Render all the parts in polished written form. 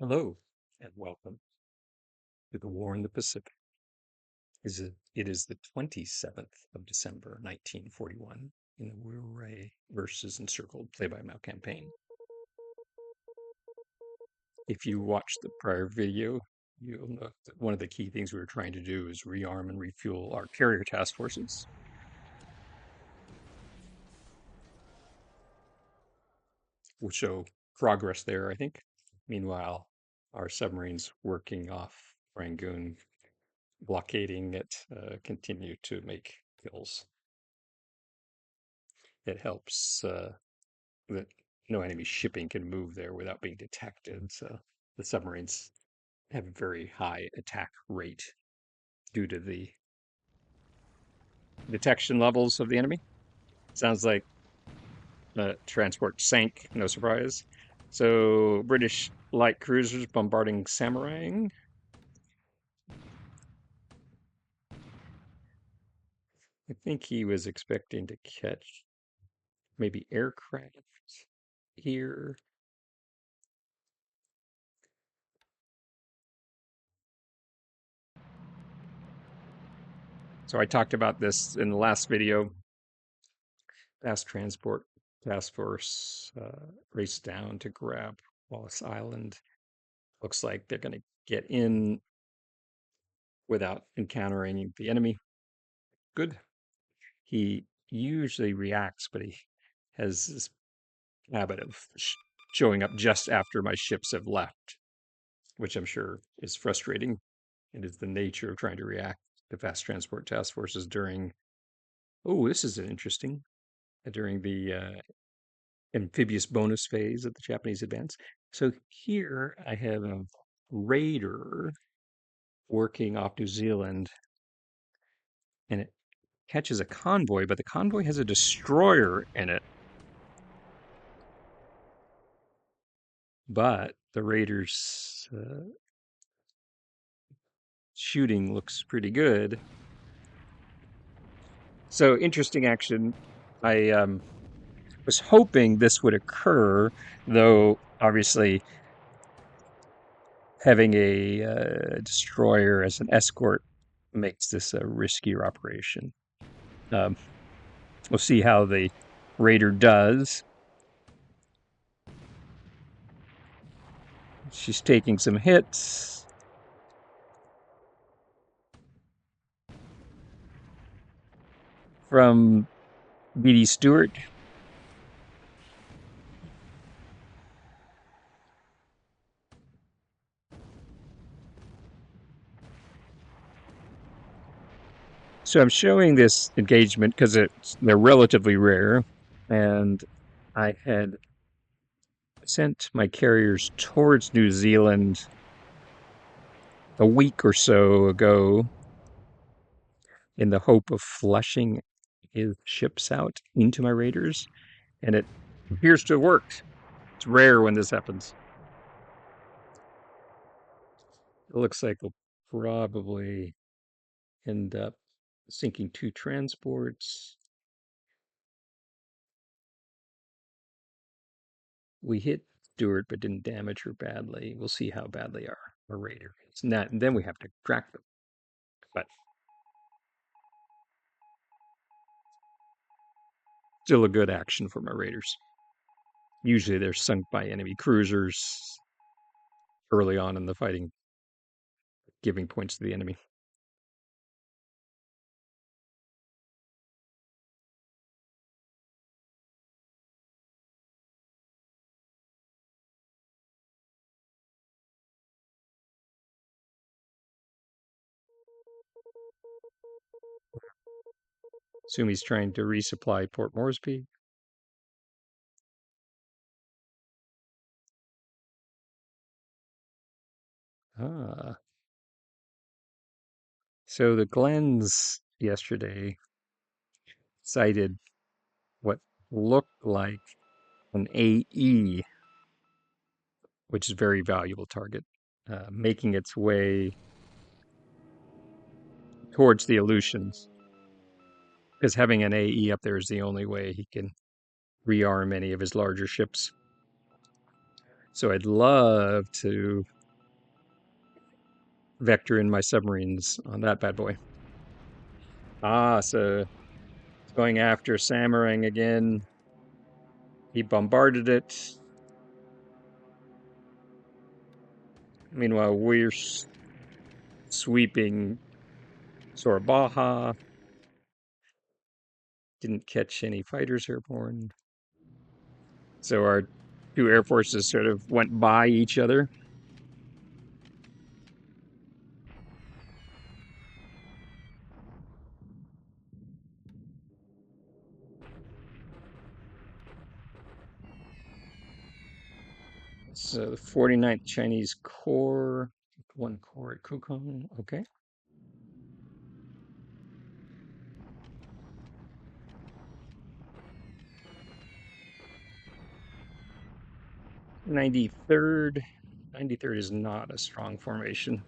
Hello, and welcome to the War in the Pacific. It is the 27th of December, 1941, in the Wirraway versus Encircled play-by-mail campaign. If you watched the prior video, you'll note that one of the key things we were trying to do is rearm and refuel our carrier task forces. We'll show progress there, I think. Meanwhile, our submarines working off Rangoon, blockading it, continue to make kills. It helps that no enemy shipping can move there without being detected. So the submarines have a very high attack rate due to the detection levels of the enemy. Sounds like the transport sank, no surprise. So British light cruisers bombarding Samarang. I think he was expecting to catch maybe aircraft here. So I talked about this in the last video. Fast transport task force raced down to grab Wallace Island. Looks like they're going to get in without encountering the enemy. Good. He usually reacts, but he has this habit of showing up just after my ships have left, which I'm sure is frustrating. It is the nature of trying to react to fast transport task forces during. Oh, this is interesting. During the amphibious bonus phase of the Japanese advance. So here I have a raider working off New Zealand, and it catches a convoy, but the convoy has a destroyer in it. But the raiders' shooting looks pretty good. So interesting action. I was hoping this would occur, though obviously having a destroyer as an escort makes this a riskier operation. We'll see how the raider does. She's taking some hits. From B.D. Stewart. So I'm showing this engagement because they're relatively rare, and I had sent my carriers towards New Zealand a week or so ago in the hope of flushing his ships out into my raiders, and it appears to have worked. It's rare when this happens. It looks like we'll probably end up sinking 2 transports. We hit Stewart but didn't damage her badly. We'll see how badly our raider is. And then we have to track them. But still a good action for my raiders. Usually they're sunk by enemy cruisers early on in the fighting, giving points to the enemy. Assume he's trying to resupply Port Moresby. Ah. So the Glens yesterday sighted what looked like an AE, which is a very valuable target, making its way towards the Aleutians. Because having an AE up there is the only way he can rearm any of his larger ships. So I'd love to vector in my submarines on that bad boy. Ah, so it's going after Samarang again. He bombarded it. Meanwhile, we're sweeping Sorbaha. Didn't catch any fighters airborne. So our two air forces sort of went by each other. So the 49th Chinese Corps, one corps at Kukong. Okay. '93rd. 93rd is not a strong formation.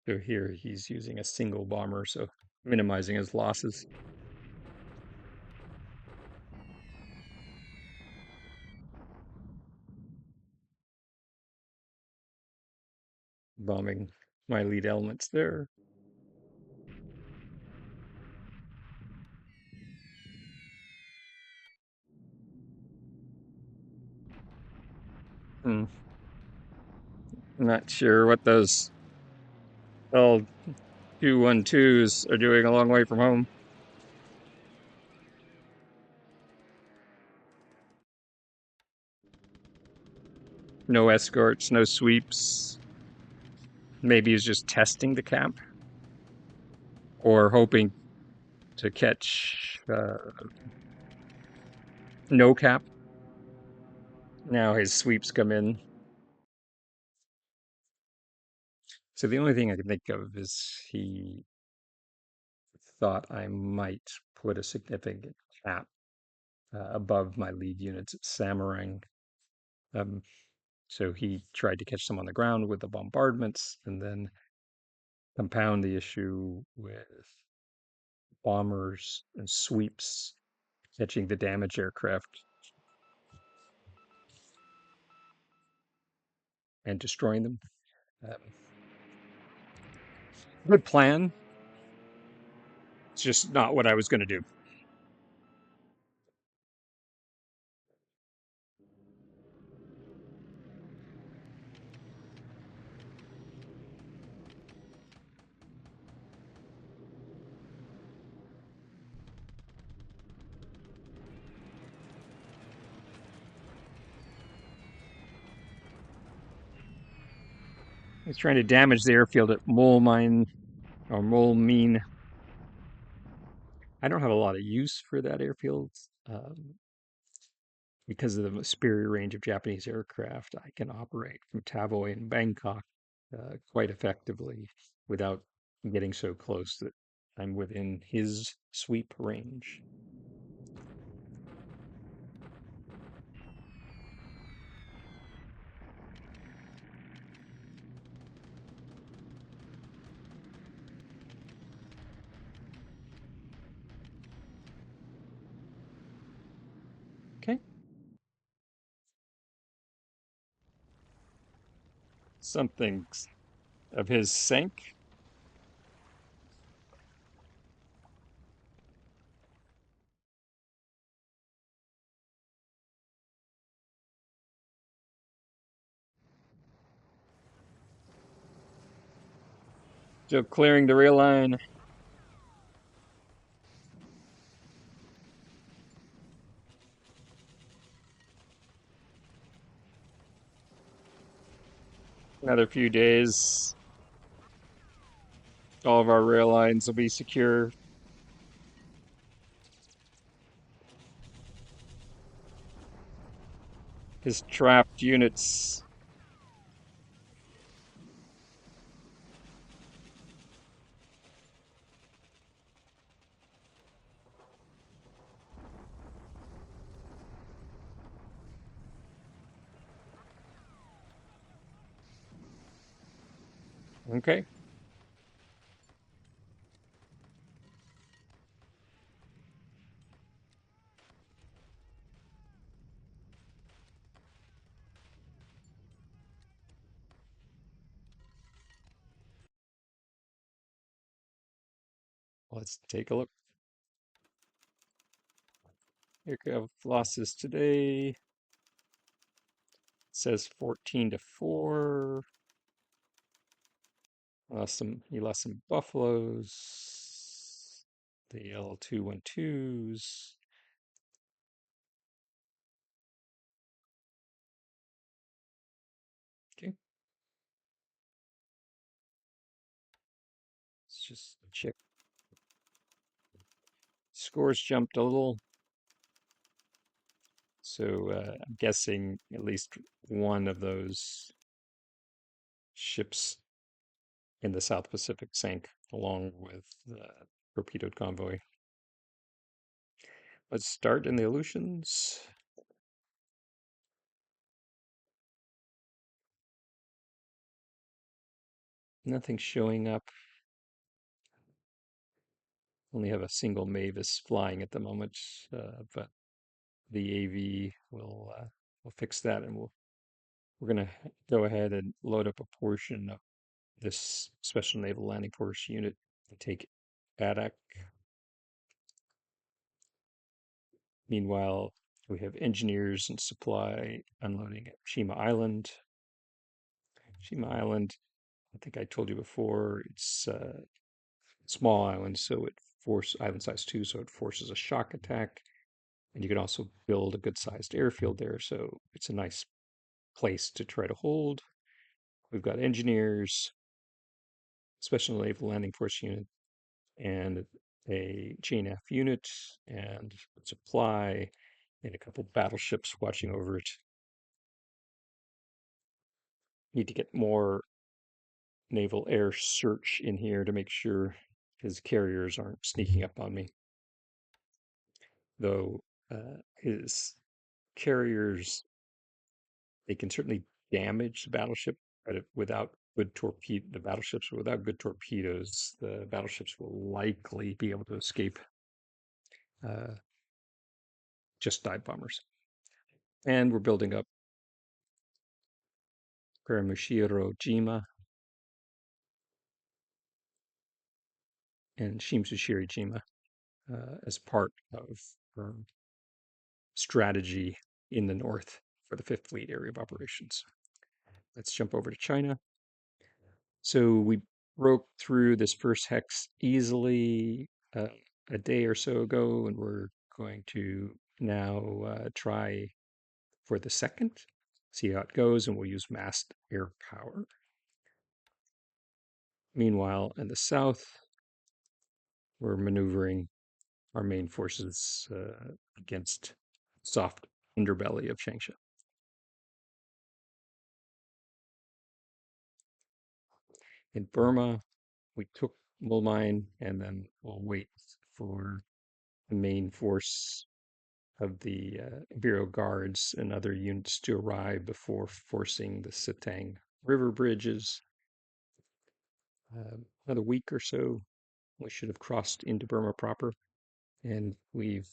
So here he's using a single bomber, so minimizing his losses. Bombing my lead elements there. Hmm. Not sure what those L212s are doing a long way from home. No escorts, no sweeps. Maybe he's just testing the camp or hoping to catch no cap. Now his sweeps come in. So the only thing I can think of is he thought I might put a significant cap above my lead units at Samarang. Um, so he tried to catch them on the ground with the bombardments and then compound the issue with bombers and sweeps catching the damaged aircraft and destroying them. Um, Good plan. It's just not what I was going to do. He's trying to damage the airfield at Mole Mine or Mole Mean. I don't have a lot of use for that airfield because of the superior range of Japanese aircraft. I can operate from Tavoy and Bangkok quite effectively without getting so close that I'm within his sweep range. Okay. Something of his sank. So clearing the rail line. Another few days. All of our rail lines will be secure. His trapped units. Okay. Let's take a look. Aircraft losses today. It says 14 to 4. He lost some buffaloes. The L212s. Okay. Let's just check. Scores jumped a little. So I'm guessing at least one of those ships in the South Pacific sank along with the torpedoed convoy. Let's start in the Aleutians. Nothing showing up. Only have a single Mavis flying at the moment, but the AV will fix that, and we're going to go ahead and load up a portion of this Special Naval Landing Force unit to take Adak. Meanwhile, we have engineers and supply unloading at Shima Island. Shima Island, I think I told you before, it's a small island, so it forces island size 2, so it forces a shock attack. And you can also build a good sized airfield there, so it's a nice place to try to hold. We've got engineers, Special Naval Landing Force unit, and a JNAF unit, and supply, and a couple battleships watching over it. Need to get more naval air search in here to make sure his carriers aren't sneaking up on me. Though his carriers, they can certainly damage the battleship, but without good torpedo, the battleships without good torpedoes, the battleships will likely be able to escape. Uh, just dive bombers. And we're building up Kuramushiro Jima and Shimzushiri Jima as part of strategy in the north for the Fifth Fleet area of operations. Let's jump over to China. So we broke through this first hex easily a day or so ago, and we're going to now try for the second, see how it goes, and we'll use massed air power. Meanwhile, in the south, we're maneuvering our main forces against soft underbelly of Changsha. In Burma, we took Mulmine, and then we'll wait for the main force of the Imperial Guards and other units to arrive before forcing the Sitang River bridges. Another week or so, we should have crossed into Burma proper, and we've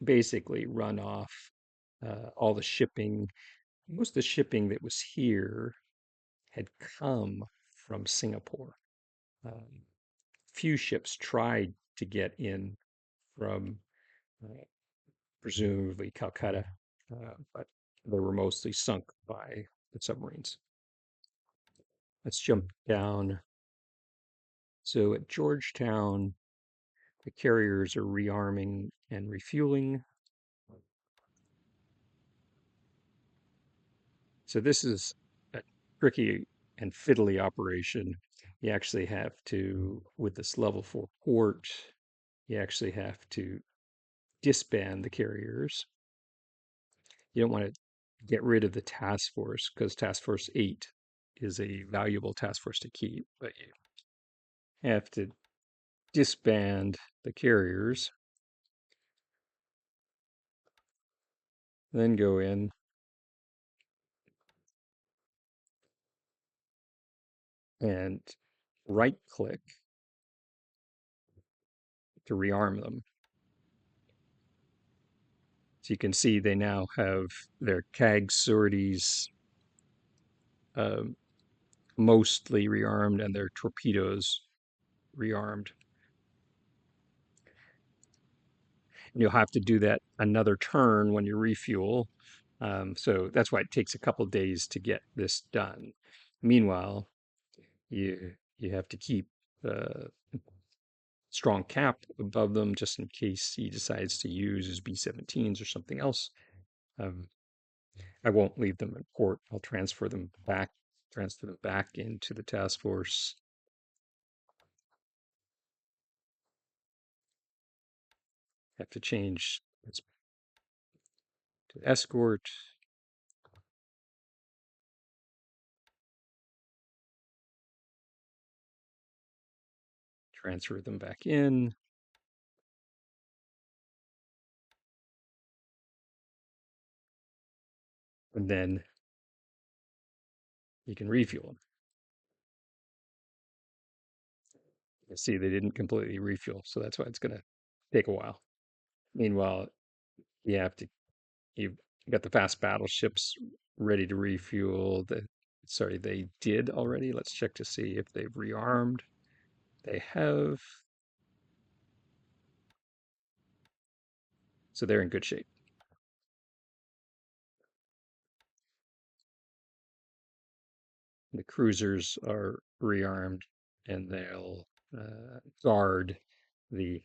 basically run off all the shipping. Most of the shipping that was here had come from Singapore. Few ships tried to get in from presumably Calcutta, but they were mostly sunk by the submarines. Let's jump down. So at Georgetown, the carriers are rearming and refueling. So this is a tricky and fiddly operation. You actually have to, with this level 4 port, you actually have to disband the carriers. You don't want to get rid of the task force because task force 8 is a valuable task force to keep, but you have to disband the carriers, then go in and right click to rearm them. So you can see they now have their CAG sorties mostly rearmed and their torpedoes rearmed. You'll have to do that another turn when you refuel. So that's why it takes a couple days to get this done. Meanwhile, you have to keep a strong cap above them just in case he decides to use his B-17s or something else. Um, I won't leave them in port. I'll transfer them back into the task force. Have to change this to escort. Transfer them back in. And then you can refuel them. You see, they didn't completely refuel, so that's why it's going to take a while. Meanwhile, you have to you've got the fast battleships ready to refuel. They did already. Let's check to see if they've rearmed. They have, so they're in good shape. The cruisers are rearmed, and they'll guard the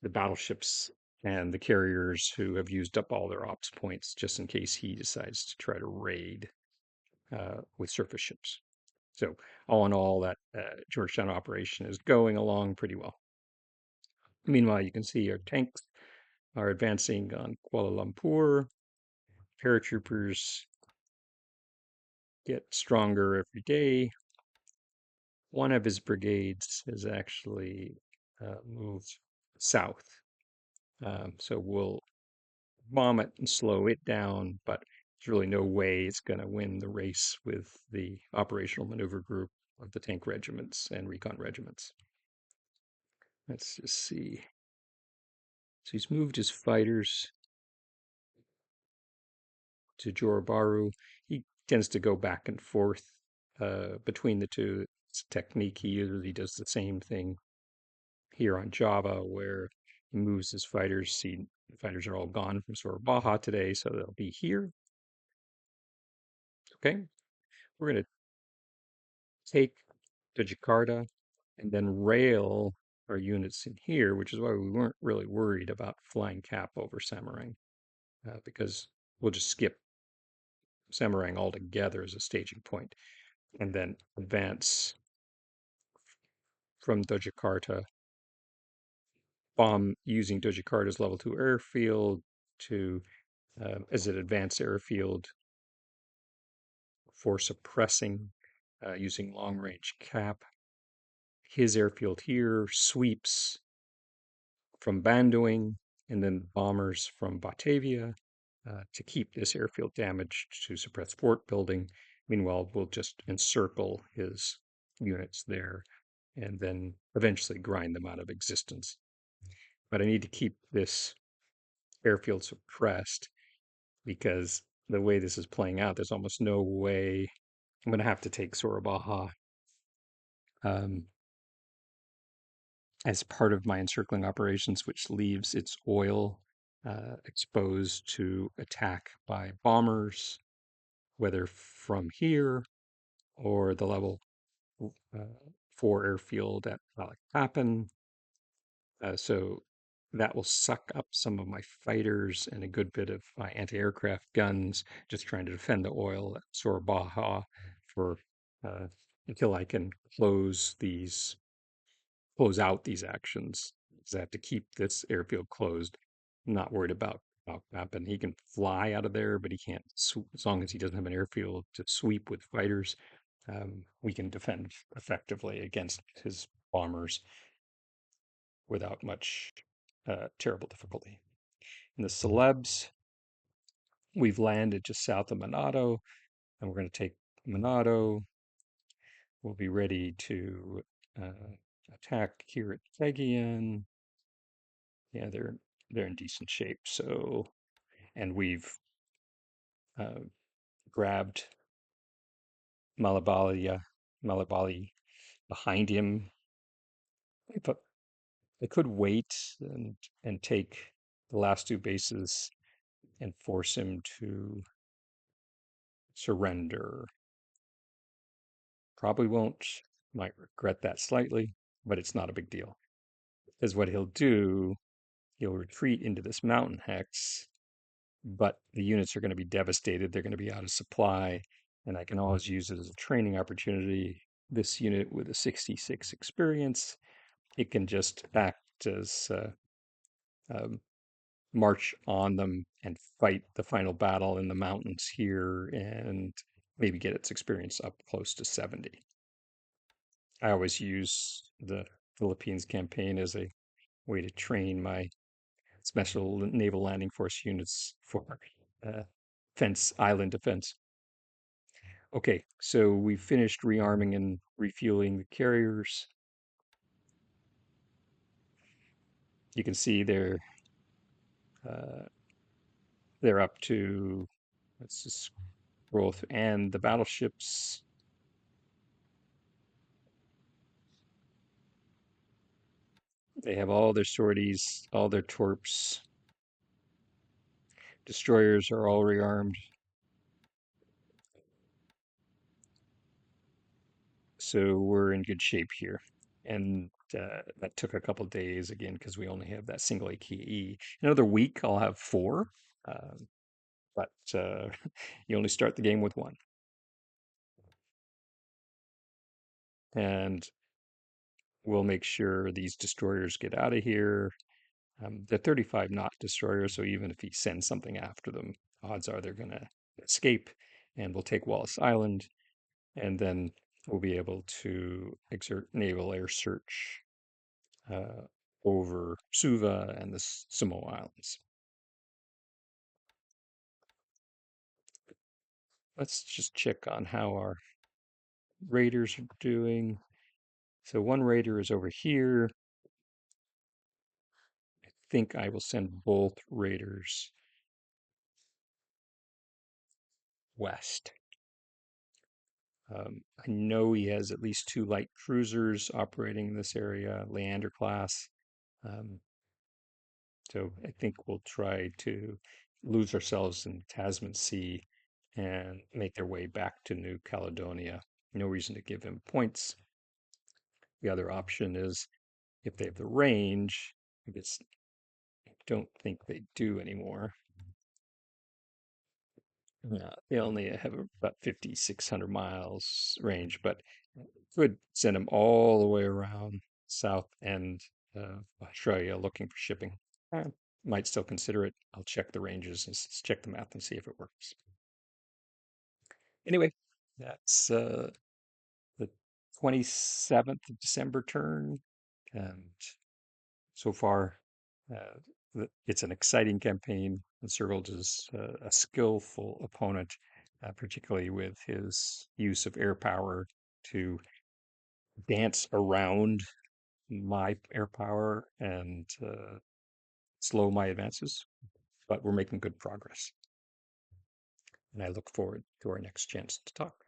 the battleships and the carriers who have used up all their ops points, just in case he decides to try to raid with surface ships. So all in all, that Georgetown operation is going along pretty well. Meanwhile, you can see our tanks are advancing on Kuala Lumpur. Paratroopers get stronger every day. One of his brigades has actually moved south. So we'll bomb it and slow it down, but there's really no way it's going to win the race with the operational maneuver group of the tank regiments and recon regiments. Let's just see. So he's moved his fighters to Johor Bahru. He tends to go back and forth between the two. It's a technique. He usually does the same thing here on Java, where he moves his fighters. See, the fighters are all gone from Surabaya today, so they'll be here. Okay, we're going to take to Jakarta and then rail our units in here, which is why we weren't really worried about flying cap over Samarang, because we'll just skip Samarang altogether as a staging point and then advance from Jakarta, bomb using Jakarta's level 2 airfield to as an advanced airfield for suppressing using long range cap. His airfield here sweeps from Bandung and then bombers from Batavia to keep this airfield damaged to suppress fort building. Meanwhile, we'll just encircle his units there and then eventually grind them out of existence. But I need to keep this airfield suppressed because the way this is playing out, there's almost no way I'm going to have to take Surabaya um, as part of my encircling operations, which leaves its oil exposed to attack by bombers, whether from here or the level uh, 4 airfield at Balikpapan. So that will suck up some of my fighters and a good bit of my anti-aircraft guns, just trying to defend the oil at Surabaya for uh, until I can close out these actions. Because I have to keep this airfield closed. I'm not worried about Balikpapan. He can fly out of there, but he can't as long as he doesn't have an airfield to sweep with fighters. We can defend effectively against his bombers without much terrible difficulty. In the Celebs, we've landed just south of Manado, and we're going to take Manado. We'll be ready to attack here at Tegian. Yeah, they're in decent shape. So, and we've uh, grabbed Malabali behind him. But I could wait and take the last two bases and force him to surrender. Probably won't, might regret that slightly, but it's not a big deal. Because what he'll do, he'll retreat into this mountain hex, but the units are going to be devastated. They're going to be out of supply, and I can always use it as a training opportunity. This unit with a 66 experience, it can just act as um, march on them and fight the final battle in the mountains here and maybe get its experience up close to 70. I always use the Philippines campaign as a way to train my special naval landing force units for uh, fence island defense. Okay, so we finished rearming and refueling the carriers. You can see uh, they're up to, let's just scroll through, and the battleships, they have all their sorties, all their torps. Destroyers are all rearmed. So we're in good shape here. And that took a couple days again because we only have that single AKE. Another week, I'll have four, um, but you only start the game with one. And we'll make sure these destroyers get out of here. They're 35 knot destroyers, so even if he sends something after them, odds are they're going to escape. And we'll take Wallace Island, and then we'll be able to exert naval air search uh, over Suva and the Samoa Islands. Let's just check on how our raiders are doing. So one raider is over here. I think I will send both raiders west. I know he has at least two light cruisers operating in this area, Leander class. Um, so I think we'll try to lose ourselves in the Tasman Sea and make their way back to New Caledonia. No reason to give him points. The other option is if they have the range, I guess I don't think they do anymore. They only have about 5,600 miles range, but could send them all the way around south end Australia looking for shipping. I might still consider it. I'll check the ranges and check the math and see if it works. Anyway, that's the 27th of December turn. And so far, it's an exciting campaign. Encircled is a skillful opponent, particularly with his use of air power to dance around my air power and slow my advances. But we're making good progress. And I look forward to our next chance to talk.